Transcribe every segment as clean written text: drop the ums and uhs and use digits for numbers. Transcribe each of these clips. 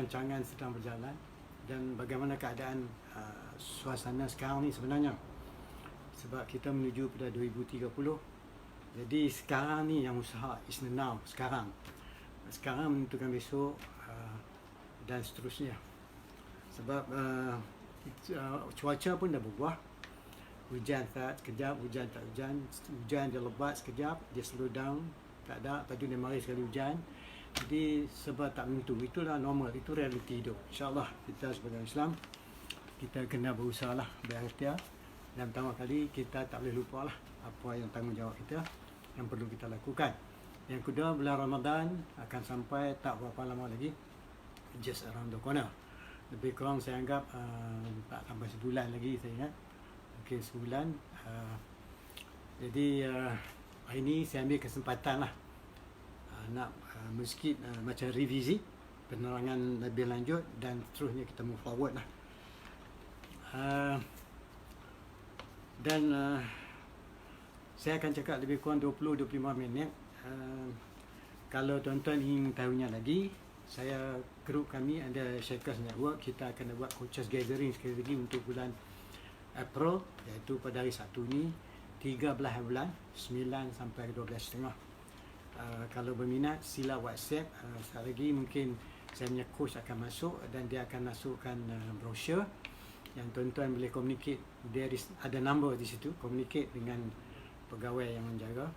Rancangan sedang berjalan dan bagaimana keadaan suasana sekarang ni sebenarnya, sebab kita menuju pada 2030. Jadi sekarang ni yang usaha is now, sekarang menentukan besok dan seterusnya. Sebab cuaca pun dah berubah. Hujan sekejap, hujan tak hujan. Hujan dia lebat sekejap, dia slow down, tak ada, lepas tu dia mari sekali hujan. Jadi sebab tak menentu, itulah normal, itu realiti hidup. InsyaAllah kita sebagai Islam, kita kena berusaha lah, berikhtiar. Dan pertama kali kita tak boleh lupa lah apa yang tanggungjawab kita yang perlu kita lakukan. Yang kedua, bulan Ramadan akan sampai tak berapa lama lagi, just around the corner. Lebih kurang saya anggap tak sampai sebulan lagi saya ingat, mungkin sebulan. Jadi hari ni saya ambil kesempatan lah nak sikit macam revisi penerangan lebih lanjut dan seterusnya kita move forward lah. Dan saya akan cakap lebih kurang 20-25 minit. Kalau tuan-tuan ingin tahunya lagi, saya grup kami ada Shakers Network, kita akan buat coaches gathering sekali lagi untuk bulan April, iaitu pada hari Sabtu ni 13 bulan 9 sampai 12.30. Kalau berminat sila WhatsApp. Sekali lagi mungkin saya punya coach akan masuk dan dia akan masukkan brochure yang tuan-tuan boleh communicate. Ada number di situ, communicate dengan pegawai yang menjaga.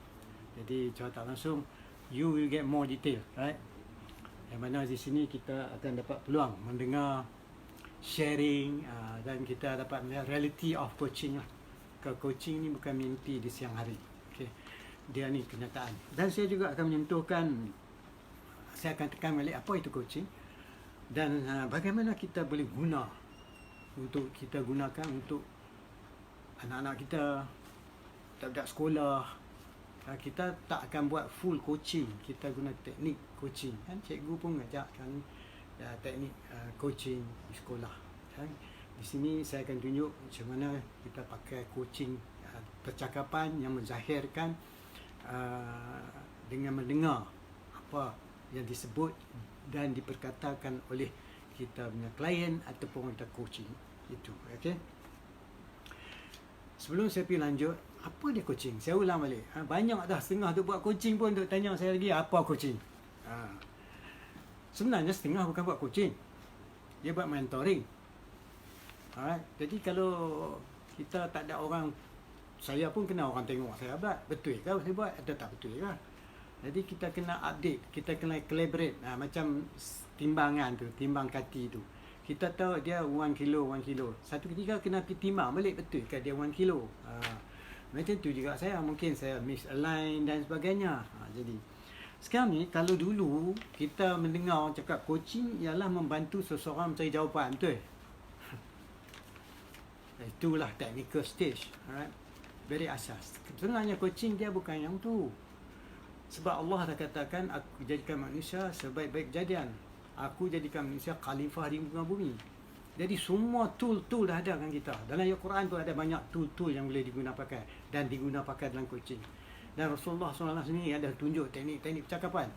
Jadi cara tak langsung you will get more detail, right? Yang mana di sini kita akan dapat peluang mendengar sharing dan kita dapat melihat reality of coaching lah. Coaching ni bukan mimpi di siang hari. Okay. Dia ni kenyataan. Dan saya juga akan menyentuhkan, saya akan tekan balik apa itu coaching dan bagaimana kita boleh guna untuk kita gunakan untuk anak-anak kita, budak-budak sekolah. Kita tak akan buat full coaching, kita guna teknik coaching kan. Cikgu pun mengajarkan teknik coaching di sekolah kan. Di sini saya akan tunjuk macam mana kita pakai coaching percakapan yang menzahirkan dengan mendengar apa yang disebut dan diperkatakan oleh kita punya klien ataupun kita coaching itu. Okay. Sebelum saya pergi lanjut, apa dia coaching? Saya ulang balik. Banyak dah setengah tu buat coaching pun untuk tanya saya lagi apa coaching. Sebenarnya setengah bukan buat coaching, dia buat mentoring. Alright. Jadi kalau kita tak ada orang, saya pun kena orang tengok saya buat, betul ke saya buat atau tak betul ke. Jadi kita kena update, kita kena collaborate. Macam timbangan tu, timbang kati tu. Kita tahu dia 1 kilo. Satu ketika kena pergi timbang balik, betul ke dia 1 kilo. Macam tu juga saya, mungkin saya misalign dan sebagainya. Jadi sekarang ni, kalau dulu kita mendengar orang cakap coaching ialah membantu seseorang mencari jawapan, betul? Itulah technical stage, alright? Very asas. Sebenarnya coaching dia bukan yang tu. Sebab Allah dah katakan, aku jadikan manusia sebaik-baik kejadian. Aku jadikan manusia khalifah di muka bumi. Jadi semua tool-tool dah ada kan kita. Dalam Al-Quran tu ada banyak tool-tool yang boleh diguna pakai dan diguna pakai dalam coaching. Dan Rasulullah SAW sendiri ada tunjuk teknik-teknik percakapan.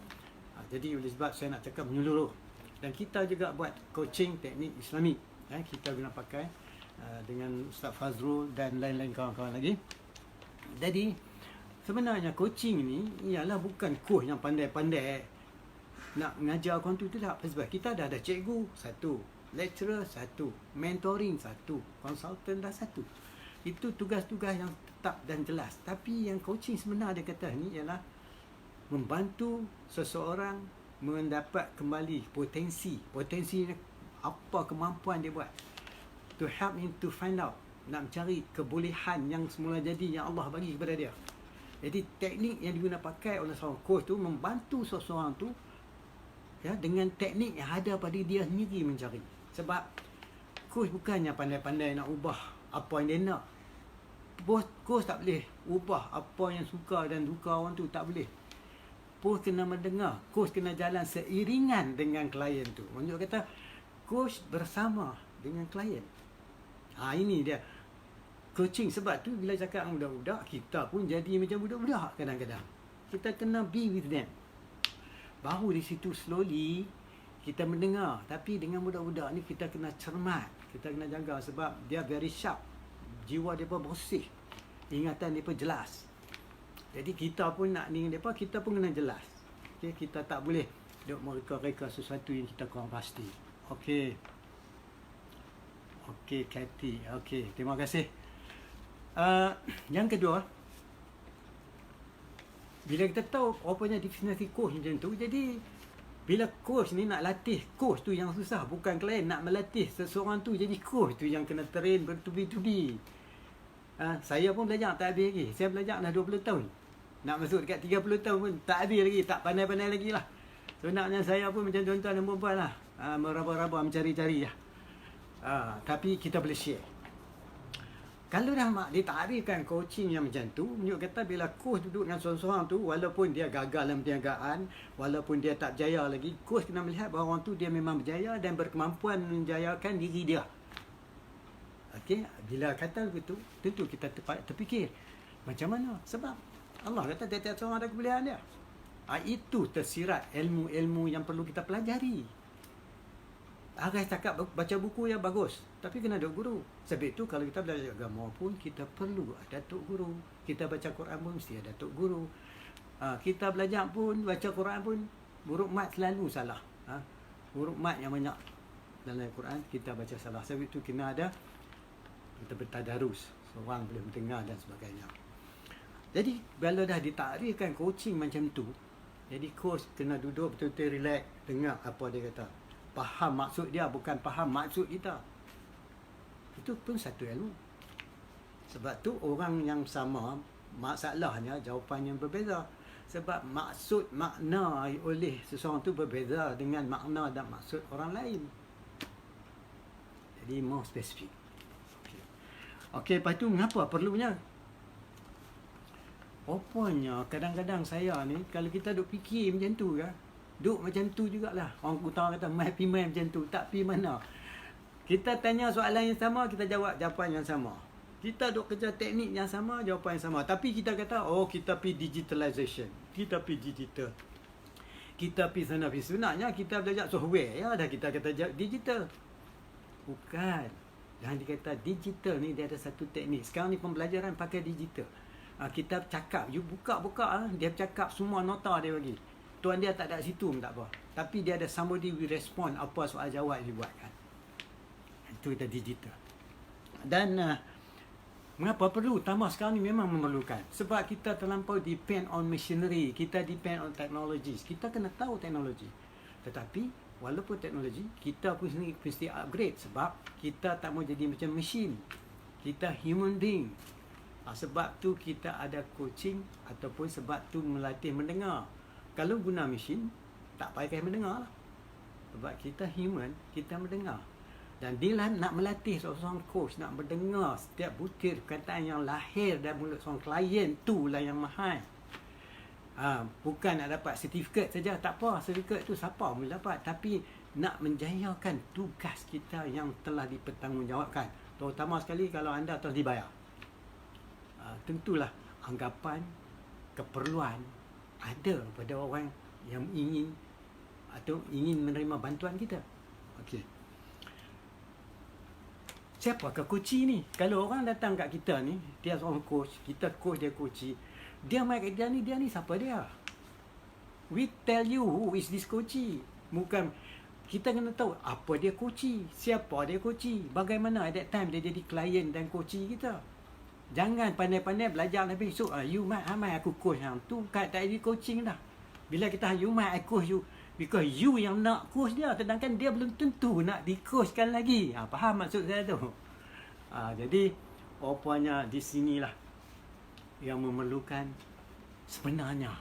Jadi oleh sebab saya nak cakap menyeluruh. Dan kita juga buat coaching teknik Islamik. Kita guna pakai dengan Ustaz Fazrul dan lain-lain kawan-kawan lagi. Jadi sebenarnya coaching ni ialah bukan coach yang pandai-pandai nak mengajar orang tu tak. Sebab kita dah ada cikgu satu, lecturer satu, mentoring satu, consultant dah satu. Itu tugas-tugas yang tetap dan jelas. Tapi yang coaching sebenar dia kata ni ialah membantu seseorang mendapat kembali potensi apa kemampuan dia buat, to help him to find out, nak mencari kebolehan yang semula jadi yang Allah bagi kepada dia. Jadi teknik yang diguna pakai oleh seorang coach tu membantu seseorang tu dengan teknik yang ada pada dia sendiri mencari. Sebab coach bukannya pandai-pandai nak ubah apa yang dia nak. Coach tak boleh ubah apa yang suka dan duka orang tu, tak boleh. Coach kena mendengar, coach kena jalan seiringan dengan klien tu. Maksud kata coach bersama dengan klien. Ini dia coaching. Sebab tu bila cakap dengan budak-budak, kita pun jadi macam budak-budak kadang-kadang. Kita kena be with them. Baru di situ slowly kita mendengar. Tapi dengan budak-budak ni kita kena cermat, kita kena jaga sebab dia very sharp, jiwa dia pun bersih, ingatan dia pun jelas. Jadi kita pun nak ni depa, kita pun kena jelas. Okey, kita tak boleh duk mereka-reka sesuatu yang kita kurang pasti. Okey. Okey, Kathy. Okey, terima kasih. Yang kedua, bila kita tahu apanya definisi coach macam tu, jadi bila coach ni nak latih, coach tu yang susah, bukan klien nak melatih seseorang tu jadi coach tu yang kena train bertubi-tubi. Saya pun belajar tak habis lagi. Saya belajar dah 20 tahun. Nak masuk dekat 30 tahun pun tak habis lagi, tak pandai-pandai lagi lah. Sebenarnya saya pun macam tuan-tuan dan puan lah, meraba-raba mencari-cari lah. Tapi kita boleh share. Kalau dah ditarikkan coaching yang macam tu, menurut kata bila coach duduk dengan seorang-seorang tu, walaupun dia gagal dalam perniagaan, walaupun dia tak berjaya lagi, coach kena melihat bahawa orang tu dia memang berjaya dan berkemampuan menjayakan diri dia. Okey, bila kata begitu, tentu kita terfikir macam mana? Sebab Allah kata tiap-tiap seorang ada kebolehan dia. Itu tersirat ilmu-ilmu yang perlu kita pelajari. Agak cakap baca buku yang bagus, tapi kena ada guru. Sebab itu kalau kita belajar agama pun kita perlu ada tok guru. Kita baca Quran pun mesti ada tok guru. Kita belajar pun baca Quran pun huruf mat selalu salah. Huruf mat yang banyak dalam Quran kita baca salah. Sebab itu kena ada kita bertadarus, seorang boleh mendengar dan sebagainya. Jadi bila dah ditakdirkan coaching macam tu, jadi coach kena duduk betul-betul relax, dengar apa dia kata, faham maksud dia, bukan faham maksud kita. Itu pun satu ilmu. Sebab tu orang yang sama, masalahnya jawapan yang berbeza. Sebab maksud makna oleh seseorang tu berbeza dengan makna dan maksud orang lain. Jadi more spesifik. Okey, lepas tu mengapa perlunya? Rupanya kadang-kadang saya ni, kalau kita duk fikir macam tu kan, duk macam tu jugalah. Orang utara kata happy mind macam tu, tak pi mana. Kita tanya soalan yang sama, kita jawab jawapan yang sama. Kita duk kerja teknik yang sama, jawapan yang sama. Tapi kita kata, kita pi digitalization, kita pi digital, kita pi sana pi. Sebenarnya kita belajar software ya, dah kita kata digital. Bukan. Jangan dikata digital ni dia ada satu teknik. Sekarang ni pembelajaran pakai digital. Kita cakap, you buka-buka, dia cakap semua nota dia bagi. Tuan dia tak ada situ pun tak apa. Tapi dia ada somebody will respond apa soal jawab dia buat kan. Itu kita digital. Dan mengapa perlu? Tambah sekarang ni memang memerlukan. Sebab kita terlampau depend on machinery. Kita depend on technologies. Kita kena tahu teknologi. Tetapi walaupun teknologi, kita pun sendiri mesti upgrade. Sebab kita tak mau jadi macam machine. Kita human being. Sebab tu kita ada coaching ataupun sebab tu melatih mendengar. Kalau guna mesin, tak payah mendengar lah. Sebab kita human, kita mendengar. Dan dia nak melatih seorang coach, nak mendengar setiap butir perkataan yang lahir dari mulut seorang klien, itulah yang mahal. Bukan nak dapat sertifikat saja, tak apa. Sertifikat tu siapa boleh dapat. Tapi nak menjayakan tugas kita yang telah dipertanggungjawabkan. Terutama sekali kalau anda telah dibayar. Tentulah anggapan, keperluan ada pada orang yang ingin atau ingin menerima bantuan kita. Okey. Siapakah coach ni? Kalau orang datang kat kita ni, dia seorang coach, kita coach dia coach. Dia mai kat dia ni siapa dia? We tell you who is this coach. Bukan kita kena tahu apa dia coach, siapa dia coach, bagaimana at that time dia jadi klien dan coach kita. Jangan pandai-pandai belajar lebih. So, you might aku coach hang. Tu tak jadi coaching dah. Bila kita you might I coach you. Because you yang nak coach dia. Sedangkan dia belum tentu nak di-coachkan lagi. Faham maksud saya tu? Jadi, rupanya di sinilah yang memerlukan sebenarnya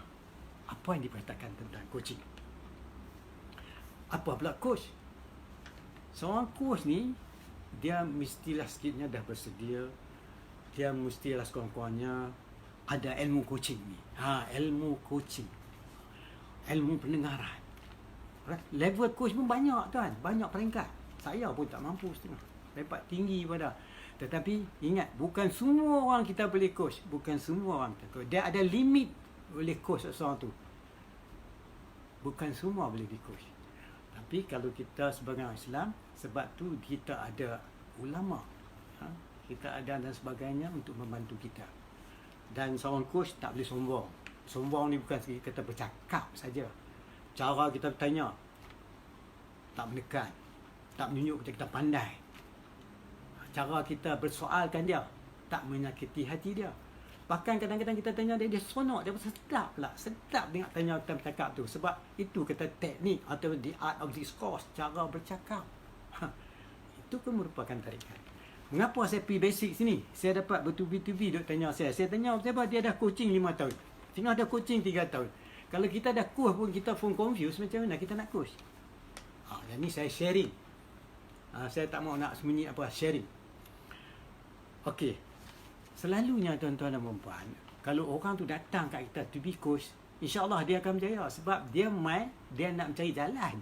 apa yang diperkatakan tentang coaching. Apa pula coach? Seorang coach ni, dia mestilah sikitnya dah bersedia. Dia mestilah sekurang-kurangnya ada ilmu coaching ni. Ilmu coaching. Ilmu pendengaran. Level coach pun banyak tuan. Banyak peringkat. Saya pun tak mampu setengah. Lepas tinggi pada. Tetapi ingat, bukan semua orang kita boleh coach. Bukan semua orang kita coach. Dia ada limit boleh coach seseorang tu. Bukan semua boleh di coach. Tapi kalau kita sebagai orang Islam, sebab tu kita ada ulama, kita ada dan sebagainya untuk membantu kita. Dan seorang coach tak boleh sombong. Sombong ni bukan segi kita bercakap saja. Cara kita bertanya tak menekan, tak menunjuk kita pandai. Cara kita bersoalkan dia tak menyakiti hati dia. Bahkan kadang-kadang kita tanya dia seronok, dia sedap pula. Sedap dengar tanya kita bercakap tu. Sebab itu kata teknik atau the art of discourse, cara bercakap. Itu pun merupakan tarikan. Mengapa saya pergi basic sini? Saya dapat bertubi-tubi duk tanya saya. Saya tanya sebab dia dah coaching 5 tahun. Tengah dah coaching 3 tahun. Kalau kita dah coach pun kita pun confused, macam mana kita nak coach? Yang ni saya sharing. Saya tak mau nak sembunyi apa, sharing. Okey. Selalunya tuan-tuan dan puan-puan, kalau orang tu datang kat kita to be coach, insya-Allah dia akan berjaya sebab dia nak mencari jalan.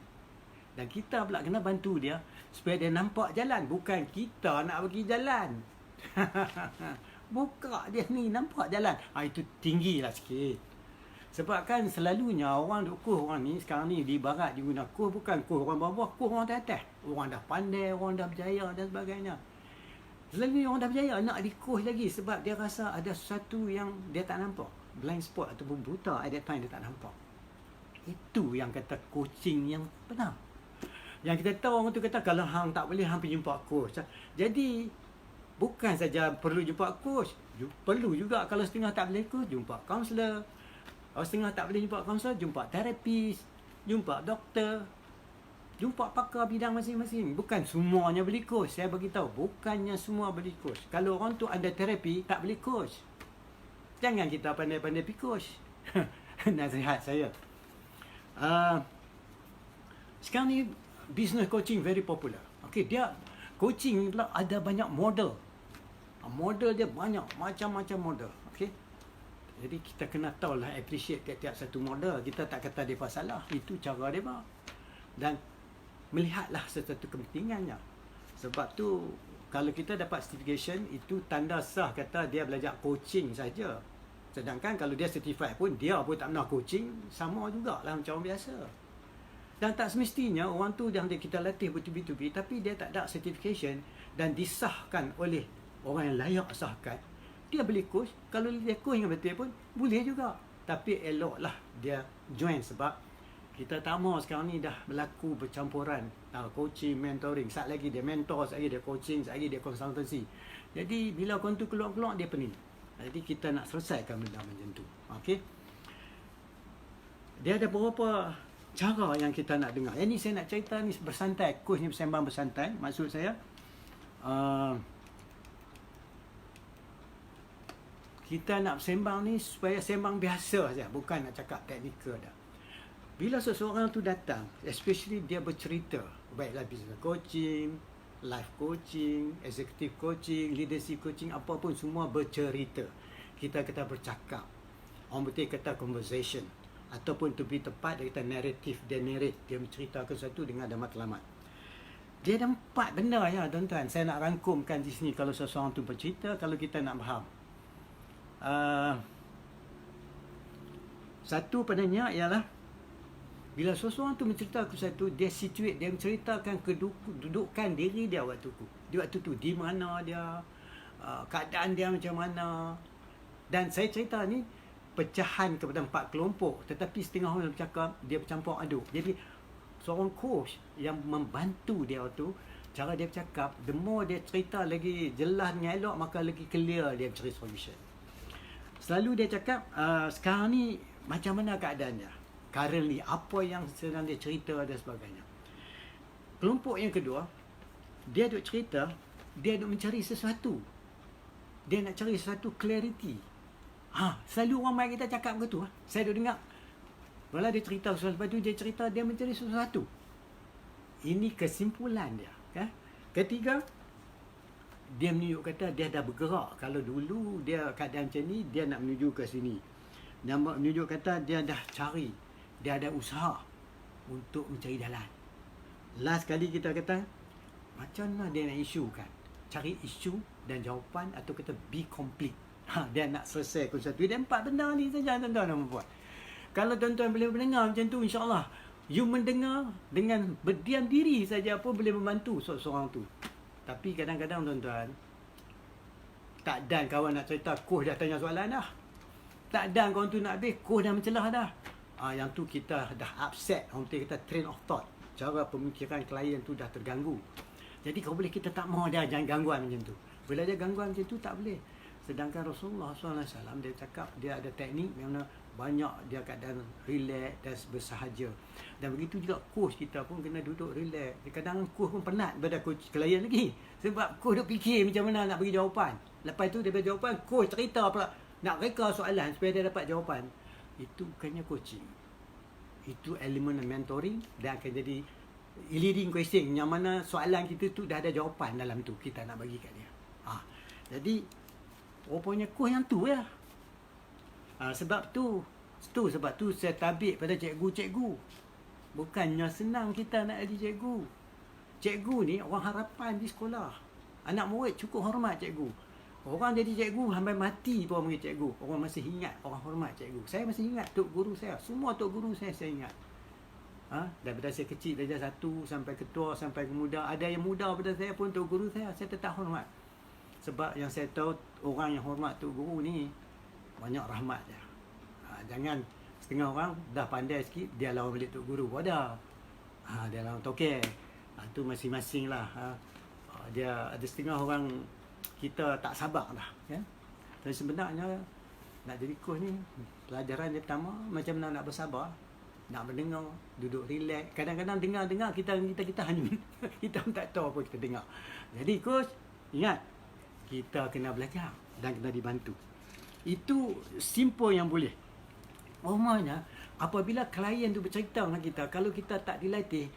Dan kita pula kena bantu dia supaya dia nampak jalan, bukan kita nak bagi jalan. Buka dia ni nampak jalan. Itu tinggilah sikit. Sebab kan selalunya orang duk coach orang ni sekarang ni di barat dia guna coach bukan coach orang bawah, coach orang atas. Orang dah pandai, orang dah berjaya dan sebagainya. Selalunya orang dah berjaya nak di-coach lagi sebab dia rasa ada sesuatu yang dia tak nampak. Blind spot ataupun buta at that time dia tak nampak. Itu yang kata coaching yang benar. Yang kita tahu orang tu kata kalau hang tak boleh hang pergi jumpa coach. Jadi bukan saja perlu jumpa coach, perlu juga kalau setengah tak boleh coach jumpa kaunselor. Kalau setengah tak boleh jumpa kaunselor jumpa terapis, jumpa doktor. Jumpa pakar bidang masing-masing. Bukan semuanya boleh coach. Saya beritahu, bukannya semua boleh coach. Kalau orang tu ada terapi, tak boleh coach. Jangan kita pandai-pandai pergi coach. Nasihat saya. Sekarang ni, business coaching very popular. Okay, dia coaching pula ada banyak model. Model dia banyak, macam-macam model. Okay. Jadi kita kena tahulah appreciate tiap-tiap satu model. Kita tak kata dia salah. Itu cara dia. Dan melihatlah sesuatu kepentingannya. Sebab tu kalau kita dapat certification itu tanda sah kata dia belajar coaching saja. Sedangkan kalau dia certified pun dia pun tak pernah coaching, sama jugalah macam orang biasa. Dan tak semestinya orang tu yang kita latih bertubi-tubi tapi dia tak ada certification dan disahkan oleh orang yang layak sahkan, dia boleh coach. Kalau dia coach yang betul pun boleh juga. Tapi eloklah dia join sebab kita tak mahu sekarang ni dah berlaku bercampuran coaching, mentoring. Sat lagi dia mentor, sat lagi dia coaching, sat lagi dia konsultansi. Jadi bila orang tu keluar-keluar dia pening. Jadi kita nak selesaikan benda macam tu. Okey. Dia ada beberapa cara yang kita nak dengar. Yang ni saya nak cerita ni bersantai. Coach ni bersembang bersantai. Maksud saya kita nak bersembang ni supaya sembang biasa saja, bukan nak cakap teknikal dah. Bila seseorang tu datang, especially dia bercerita, baiklah business coaching, life coaching, executive coaching, leadership coaching, apa pun semua bercerita. Kita kata bercakap. Orang betul kata conversation. Ataupun to be tepat, dia kata narrative, dia narrate. Dia menceritakan sesuatu dengan ada matlamat. Dia ada 4 benda ya tuan-tuan. Saya nak rangkumkan di sini kalau seseorang tu bercerita, kalau kita nak faham. Satu padanya ialah bila seseorang tu menceritakan sesuatu, dia situate, dia menceritakan kedudukan diri dia waktu tu, di mana dia, keadaan dia macam mana. Dan saya cerita ni pecahan kepada 4 kelompok, tetapi setengah orang bercakap, dia bercampur aduk. Jadi seorang coach yang membantu dia tu, cara dia bercakap, the more dia cerita lagi jelas dengan elok, maka lagi clear dia mencari solution. Selalu dia cakap, sekarang ni macam mana keadaannya? Currently, apa yang sedang dia cerita dan sebagainya. Kelompok yang kedua, dia duk cerita, dia duk mencari sesuatu. Dia nak cari sesuatu clarity. Selalu orang mai kita cakap begitu. Saya duk dengar. Bila dia cerita sesuatu, lepas tu dia cerita, dia mencari sesuatu. Ini kesimpulan dia. Ya? Ketiga, dia menunjuk kata dia dah bergerak. Kalau dulu dia keadaan macam ni, dia nak menuju ke sini. Dia menunjuk kata dia dah cari. Dia ada usaha untuk mencari jalan. Last kali kita kata, macam mana dia nak isukan? Cari isu dan jawapan atau kata be complete. Dia nak selesaikan sesuatu. Dia 4 benda ni saja tuan-tuan dan puan. Kalau tuan-tuan boleh mendengar macam tu, insya-Allah You mendengar dengan berdiam diri saja pun boleh membantu seorang tu. Tapi kadang-kadang tuan-tuan, tak dan kawan nak cerita, coach dah tanya soalan dah. Tak dan kawan tu nak habis, coach dah mencelah dah. Yang tu kita dah upset, orang tu kita train of thought. Cara pemikiran klien tu dah terganggu. Jadi kalau boleh kita tak mau dia jangan gangguan macam tu. Bila ada gangguan macam tu tak boleh. Sedangkan Rasulullah SAW dia cakap dia ada teknik yang mana banyak dia keadaan relax dan bersahaja. Dan begitu juga coach kita pun kena duduk relax. Kadang coach pun penat pada coach klien lagi. Sebab coach duk fikir macam mana nak bagi jawapan. Lepas tu dia bagi jawapan, coach cerita pula nak reka soalan supaya dia dapat jawapan. Itu bukannya coaching. Itu elemen mentoring dan akan jadi leading question yang mana soalan kita tu dah ada jawapan dalam tu kita nak bagi kat dia. Jadi rupanya coach yang tu ya. Sebab tu saya tabik pada cikgu-cikgu. Bukannya senang kita nak jadi cikgu. Cikgu ni orang harapan di sekolah. Anak murid cukup hormat cikgu. Orang jadi cikgu sampai mati pun orang cikgu. Orang masih ingat, orang hormat cikgu. Saya masih ingat tok guru saya. Semua tok guru saya ingat. Daripada saya kecil, darjah 1 sampai ketua, sampai ke muda. Ada yang muda pada saya pun tok guru saya tetap hormat. Sebab yang saya tahu, orang yang hormat tok guru ni banyak rahmat dia. Jangan setengah orang dah pandai sikit, dia lawan balik tok guru. Ada. Dia lawan toke. Tu masing-masing lah. Dia ada setengah orang kita tak sabar lah. Ya? Tapi sebenarnya nak jadi coach ni, pelajaran dia pertama macam mana nak bersabar, nak mendengar, duduk relax. Kadang-kadang dengar kita hanyut. Kita pun tak tahu apa kita dengar. Jadi coach, ingat, kita kena belajar dan kena dibantu. Itu simple yang boleh. Umumnya, apabila klien tu bercerita dengan kita, kalau kita tak dilatih,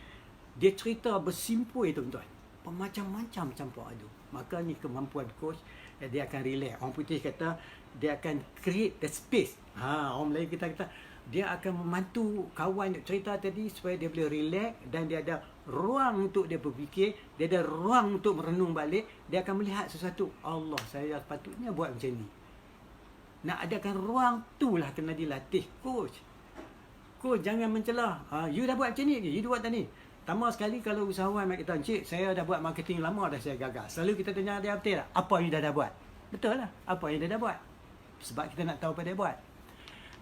dia cerita bersimpul tuan-tuan. Macam-macam campur aduk. Maka ni kemampuan coach, dia akan relax. Orang putih kata dia akan create the space. Orang Melayu kita kata dia akan membantu kawan cerita tadi supaya dia boleh relax dan dia ada ruang untuk dia berfikir, dia ada ruang untuk merenung balik, dia akan melihat sesuatu. Allah, saya patutnya buat macam ni. Nak adakan ruang tu lah kena dilatih coach. Coach jangan mencelah. You dah buat macam ni, you buat tadi. Pertama sekali kalau usahawan mak kita, "Encik, saya dah buat marketing lama dah saya gagal." Selalu kita tanya dia, "Betul tak? Apa yang dah buat?" Betul lah. Apa yang dia dah buat? Sebab kita nak tahu apa dia buat.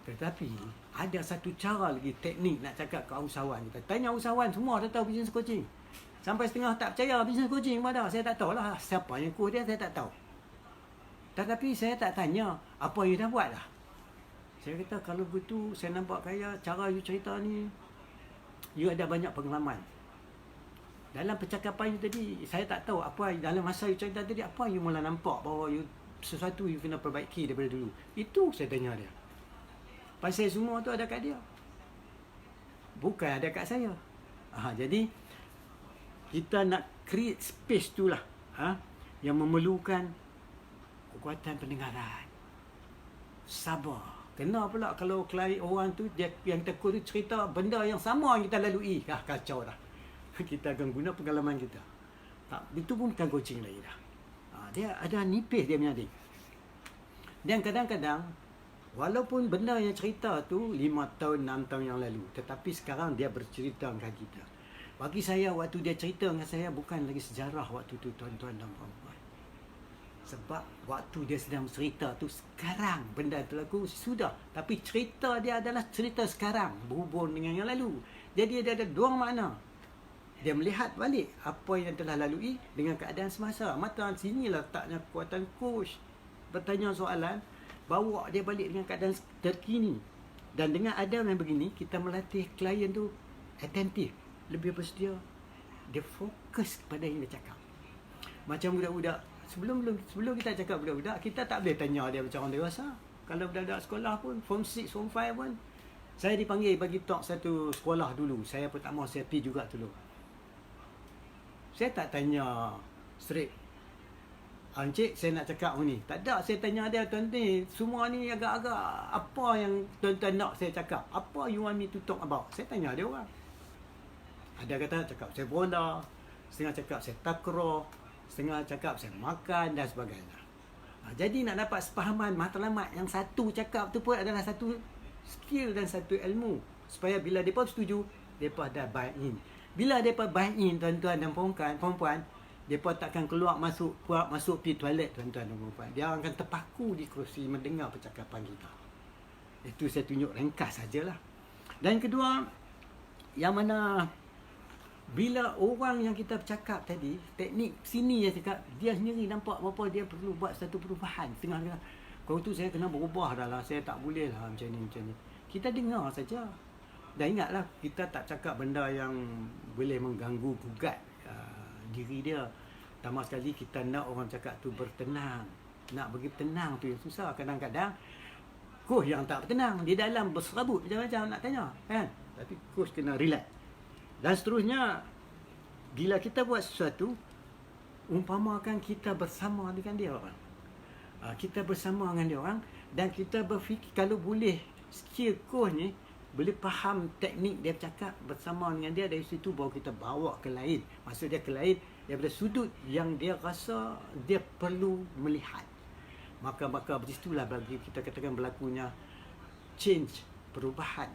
Tetapi ada satu cara lagi, teknik nak cakap ke usahawan kita. Tanya usahawan, semua dah tahu business coaching. Sampai setengah tak percaya business coaching pun ada. Saya tak tahu lah siapa yang coach dia, saya tak tahu. Tetapi saya tak tanya, apa you dah buat lah. Saya kata, kalau begitu saya nampak kaya cara you cerita ni, you ada banyak pengalaman. Dalam percakapan you tadi, saya tak tahu apa dalam masa you cerita tadi, apa you mula nampak bahawa you sesuatu you kena perbaiki daripada dulu. Itu saya tanya dia. Pasal semua tu ada kat dia. Bukan ada kat saya. Jadi kita nak create space tu lah. Yang memerlukan kekuatan pendengaran. Sabar. Kena pula kalau klien orang tu dia yang tekut tu cerita benda yang sama yang kita lalui. Kacau dah. Kita akan guna pengalaman kita. Itu pun bukan coaching lagi dah. Dia ada nipis dia punya adik. Dan kadang-kadang walaupun benda yang cerita tu 5 tahun, 6 tahun yang lalu, tetapi sekarang dia bercerita dengan kita. Bagi saya waktu dia cerita dengan saya bukan lagi sejarah waktu tu tuan-tuan dan puan-puan. Sebab waktu dia sedang cerita tu sekarang benda tu laku sudah. Tapi cerita dia adalah cerita sekarang berhubung dengan yang lalu. Jadi dia ada dua makna. Dia melihat balik apa yang telah lalui dengan keadaan semasa. Mata sinilah letaknya kekuatan coach. Bertanya soalan, bawa dia balik dengan keadaan terkini. Dan dengan adab yang begini, kita melatih klien tu atentif, lebih bersedia. Dia fokus kepada yang dia cakap. Macam budak-budak, sebelum kita cakap budak-budak, kita tak boleh tanya dia macam orang dewasa. Kalau budak-budak sekolah pun, form 6, form 5 pun, saya dipanggil bagi talk satu sekolah dulu. Saya pertama saya pergi juga dulu. Saya tak tanya straight, "Encik, saya nak cakap ni." Tak ada, saya tanya dia, "Tuan ni, semua ni agak-agak apa yang tuan-tuan nak saya cakap? Apa you want me to talk about?" Saya tanya dia orang. Ada kata cakap saya bola, setengah cakap saya takraw, setengah cakap saya makan dan sebagainya. Jadi nak dapat sepahaman matlamat yang satu cakap tu pun adalah satu skill dan satu ilmu. Supaya bila mereka setuju, mereka dah buy in. Bila mereka buy in, tuan-tuan dan perempuan, mereka takkan masuk pergi toilet, tuan-tuan dan perempuan. Dia akan terpaku di kerusi mendengar percakapan kita. Itu saya tunjuk ringkas sajalah. Dan kedua, yang mana bila orang yang kita bercakap tadi, teknik sini yang cakap, dia sendiri nampak berapa dia perlu buat satu perubahan. Tengah-tengah, kalau tu saya kena berubah dah lah, saya tak boleh lah macam ni. Kita dengar saja. Dan ingatlah, kita tak cakap benda yang boleh mengganggu gugat diri dia. Pertama sekali, kita nak orang cakap tu bertenang. Nak bagi tenang tu yang susah. Kadang-kadang coach yang tak bertenang, di dalam berserabut macam-macam nak tanya, kan? Tapi coach kena relax. Dan seterusnya, bila kita buat sesuatu, umpamakan kita bersama dengan dia orang. Kita bersama dengan dia orang dan kita berfikir kalau boleh skill coach ni boleh faham teknik dia bercakap bersama dengan dia, dari situ baru kita bawa ke lain. Maksud dia ke lain daripada sudut yang dia rasa dia perlu melihat. Maka bersitulah bagi kita katakan berlakunya change, perubahan.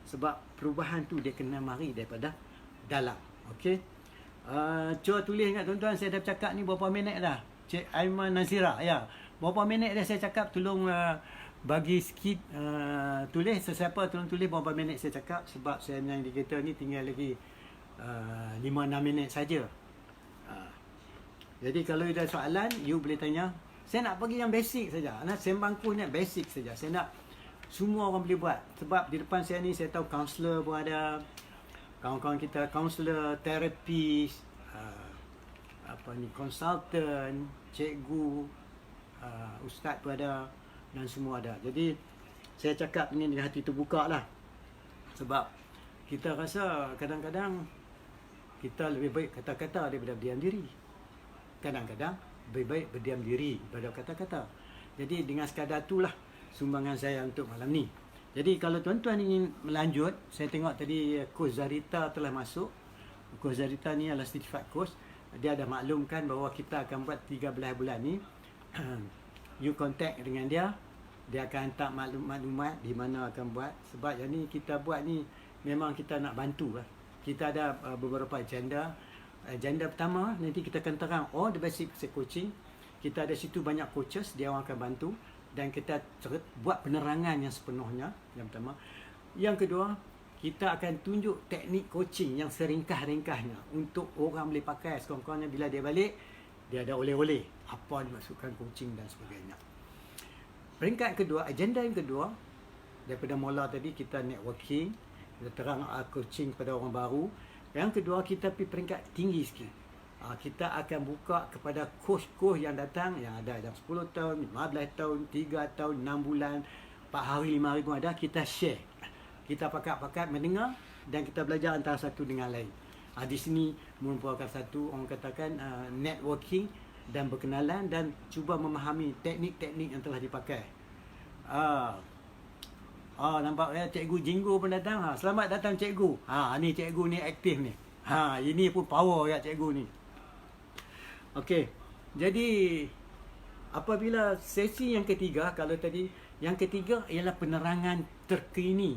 Sebab perubahan tu dia kena mari daripada dalam. Okey. Cuba tulis ingat tuan-tuan, saya dah bercakap ni berapa minit dah. Cik Aiman Nazira, ya. Berapa minit dah saya cakap, tolong bagi sikit, tulis sesiapa tolong tulis berapa minit saya cakap, sebab saya punya indikator ni tinggal lagi 5-6 minit saja. Jadi kalau ada soalan, you boleh tanya. Saya nak bagi yang basic saja. Nak sembang coach ni basic saja. Saya nak semua orang boleh buat. Sebab di depan saya ni saya tahu kaunselor pun ada. Kawan-kawan kita kaunselor, terapis, konsultan, cikgu, ustaz pun ada, dan semua ada. Jadi saya cakap ini dengan hati terbuka lah. Sebab kita rasa kadang-kadang kita lebih baik kata-kata daripada berdiam diri. Kadang-kadang lebih baik berdiam diri daripada kata-kata. Jadi dengan sekadar itulah sumbangan saya untuk malam ni. Jadi kalau tuan-tuan ingin melanjut, saya tengok tadi Coach Zarita telah masuk. Coach Zarita ni adalah certified coach. Dia dah maklumkan bahawa kita akan buat 13 bulan ni. You contact dengan dia, dia akan hantar maklumat di mana akan buat. Sebab yang ni kita buat ni memang kita nak bantu lah. Kita ada beberapa agenda. Agenda pertama, nanti kita akan terang all the basic coaching. Kita ada situ banyak coaches, dia orang akan bantu. Dan kita buat penerangan yang sepenuhnya, yang pertama. Yang kedua, kita akan tunjuk teknik coaching yang seringkah-ringkahnya untuk orang boleh pakai. Sekurang-kurangnya bila dia balik, dia ada oleh-oleh apa dimasukkan coaching dan sebagainya. Peringkat kedua, agenda yang kedua, daripada mula tadi kita networking, kita terang coaching kepada orang baru. Yang kedua, kita pergi peringkat tinggi sikit. Kita akan buka kepada coach-coach yang datang, yang ada yang 10 tahun, 15 tahun, 3 tahun, 6 bulan, 4 hari, 5 hari pun ada. Kita share, kita pakat-pakat mendengar dan kita belajar antara satu dengan lain. Di sini merupakan satu, orang katakan networking dan berkenalan dan cuba memahami teknik-teknik yang telah dipakai. Nampak ya, Cikgu Jinggo pun datang. Selamat datang cikgu. Ni cikgu ni aktif ni. Ini pun power ya cikgu ni. Okey. Jadi apabila sesi yang ketiga, kalau tadi yang ketiga ialah penerangan terkini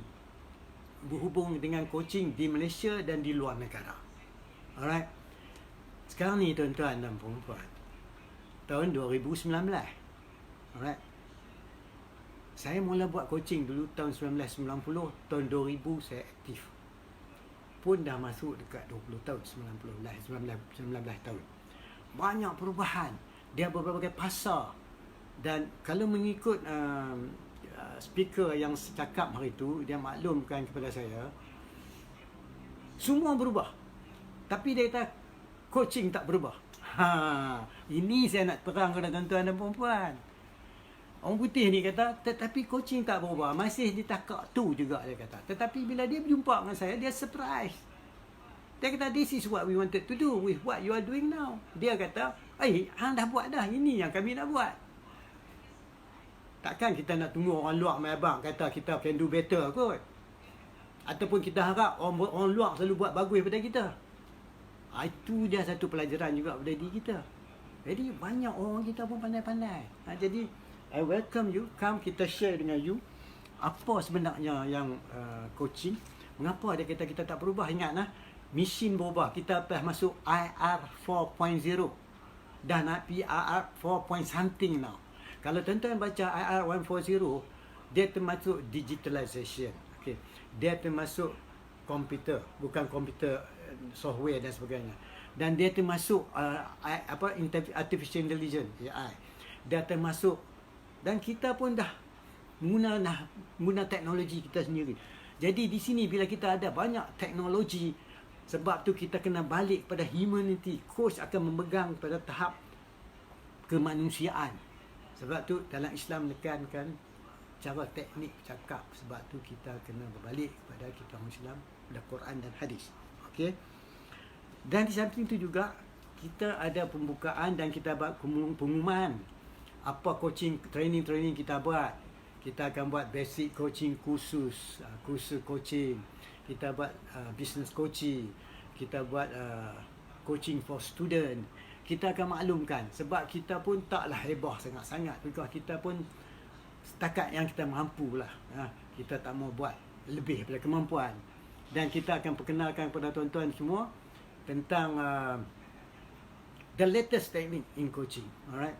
berhubung dengan coaching di Malaysia dan di luar negara. Alright. Sekarang ni tuan-tuan dan puan-puan, tahun 2019. Alright. Saya mula buat coaching dulu tahun 1990, tahun 2000 saya aktif. Pun dah masuk dekat 20 tahun, 19 tahun. Banyak perubahan. Dia berbagai pasar. Dan kalau mengikut speaker yang cakap hari itu, dia maklumkan kepada saya, semua berubah. Tapi dia kata coaching tak berubah. Ini saya nak terang kepada tuan-tuan dan puan-puan. Orang putih ni kata, tetapi coaching tak berubah, masih di takak tu juga, dia kata. Tetapi bila dia berjumpa dengan saya, dia surprise. Dia kata, this is what we wanted to do with what you are doing now. Dia kata, hang dah buat dah, ini yang kami nak buat. Takkan kita nak tunggu orang luar main abang kata kita can do better kot. Ataupun kita harap orang luar selalu buat bagus daripada kita. Itu dia satu pelajaran juga pada diri kita. Jadi banyak orang kita pun pandai-pandai. Jadi I welcome you, come kita share dengan you apa sebenarnya yang coaching, Mengapa dia kata kita tak berubah? Ingat lah, mesin berubah. Kita dah masuk IR 4.0. Dah nak pergi IR 4 something now. Kalau tuan-tuan baca IR 140, dia termasuk digitalization. Okay. Dia termasuk komputer, bukan komputer, software dan sebagainya. Dan dia termasuk artificial intelligence, AI. Dia termasuk, dan kita pun dah guna teknologi kita sendiri. Jadi di sini bila kita ada banyak teknologi, sebab tu kita kena balik pada humanity. Coach akan memegang pada tahap kemanusiaan. Sebab tu dalam Islam menekankan cara teknik cakap. Sebab tu kita kena berbalik pada kita Islam, pada Quran dan hadis. Okey. Dan di samping itu juga kita ada pembukaan dan kita buat pengumuman apa coaching training kita buat. Kita akan buat basic coaching kursus coaching. Kita buat business coaching. Kita buat coaching for student. Kita akan maklumkan sebab kita pun taklah hebah sangat-sangat. Because kita pun setakat yang kita mampu lah. Kita tak mau buat lebih daripada kemampuan. Dan kita akan perkenalkan kepada tuan-tuan semua tentang the latest technique in coaching. Alright.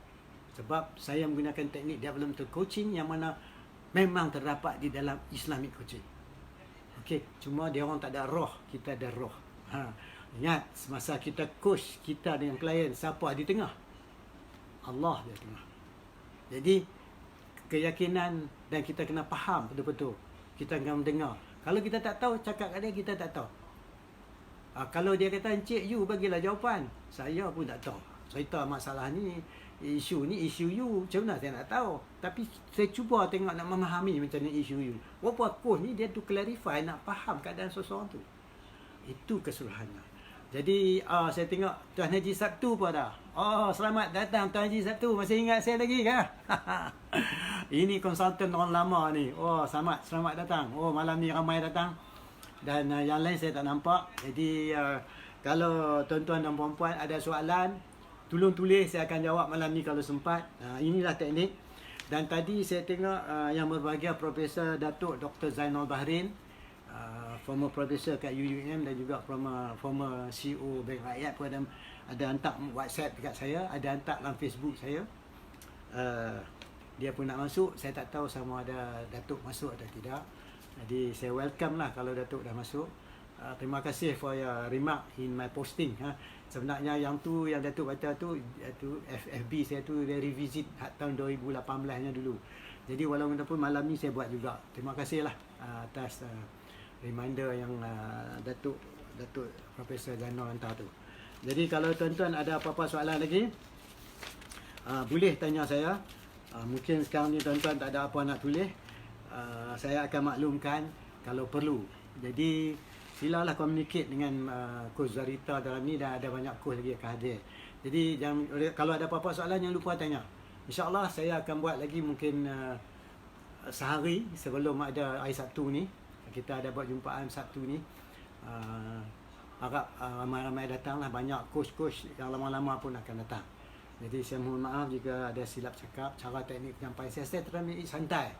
Sebab saya menggunakan teknik developmental coaching yang mana memang terdapat di dalam Islamic coaching. Okey, cuma dia orang tak ada roh, kita ada roh. Ingat, semasa kita coach kita dengan klien, siapa di tengah? Allah di tengah. Jadi keyakinan dan kita kena faham betul-betul. Kita kena mendengar. Kalau kita tak tahu, cakap kat dia, kita tak tahu. Kalau dia kata, Encik you bagilah jawapan, saya pun tak tahu. Cerita masalah ni, isu you, macam mana saya nak tahu. Tapi saya cuba tengok nak memahami macam mana isu you. Walaupun coach ni dia tu clarify, nak faham keadaan seseorang tu. Itu keseluruhannya. Jadi saya tengok Tuan Haji Sabtu pun dah. Oh, selamat datang Tuan Haji Sabtu. Masih ingat saya lagi ke? Ini konsultan orang lama ni. Oh, selamat datang. Oh, malam ni ramai datang. Dan yang lain saya tak nampak. Jadi kalau tuan-tuan dan puan-puan ada soalan, tolong tulis, saya akan jawab malam ni kalau sempat. Inilah teknik. Dan tadi saya tengok yang berbahagia Profesor Datuk Dr. Zainal Bahrin, former professor kat UUM dan juga former CEO Bank Rakyat pun ada hantar WhatsApp dekat saya, ada hantar dalam Facebook saya. Dia pun nak masuk, saya tak tahu sama ada Datuk masuk atau tidak. Jadi saya welcome lah kalau Datuk dah masuk. Terima kasih for your remark in my posting. Sebenarnya yang Datuk baca tu FB saya tu dia revisit tahun 2018 nya dulu. Jadi walaupun malam ni saya buat juga. Terima kasih lah atas reminder yang Datuk Profesor Zainal hantar tu. Jadi kalau tuan-tuan ada apa-apa soalan lagi, boleh tanya saya. Mungkin sekarang ni tuan-tuan tak ada apa nak tulis. Saya akan maklumkan kalau perlu. Jadi silalah communicate dengan Coach Zarita dalam ni, dan ada banyak coach lagi akan hadir. Jadi kalau ada apa-apa soalan jangan lupa tanya. InsyaAllah saya akan buat lagi mungkin sehari sebelum ada hari Sabtu ni. Kita ada buat jumpaan Sabtu ni. Harap ramai-ramai datang lah. Banyak coach-coach yang lama-lama pun akan datang. Jadi saya mohon maaf jika ada silap cakap. Cara teknik penyampaian saya teramat santai.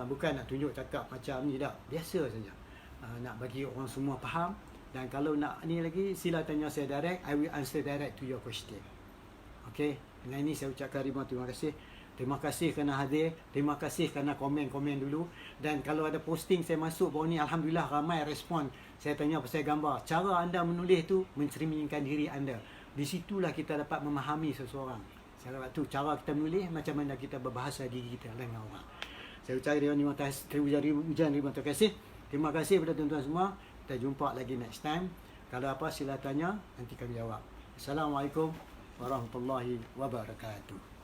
Bukan nak tunjuk cakap macam ni tak. Biasa saja. Nak bagi orang semua faham. Dan kalau nak ni lagi, sila tanya saya direct. I will answer direct to your question. Okay. Dengan ini saya ucapkan terima kasih. Terima kasih kerana hadir. Terima kasih kerana komen-komen dulu. Dan kalau ada posting saya masuk baru ni, Alhamdulillah ramai respon. Saya tanya pasal gambar. Cara anda menulis tu mencerminkan diri anda. Di situlah kita dapat memahami seseorang. Sebab tu cara kita menulis, macam mana kita berbahasa diri kita dengan orang. Saya ucapkan terima kasih. Terima kasih kepada tuan-tuan semua. Kita jumpa lagi next time. Kalau apa sila tanya, nanti kami jawab. Assalamualaikum warahmatullahi wabarakatuh.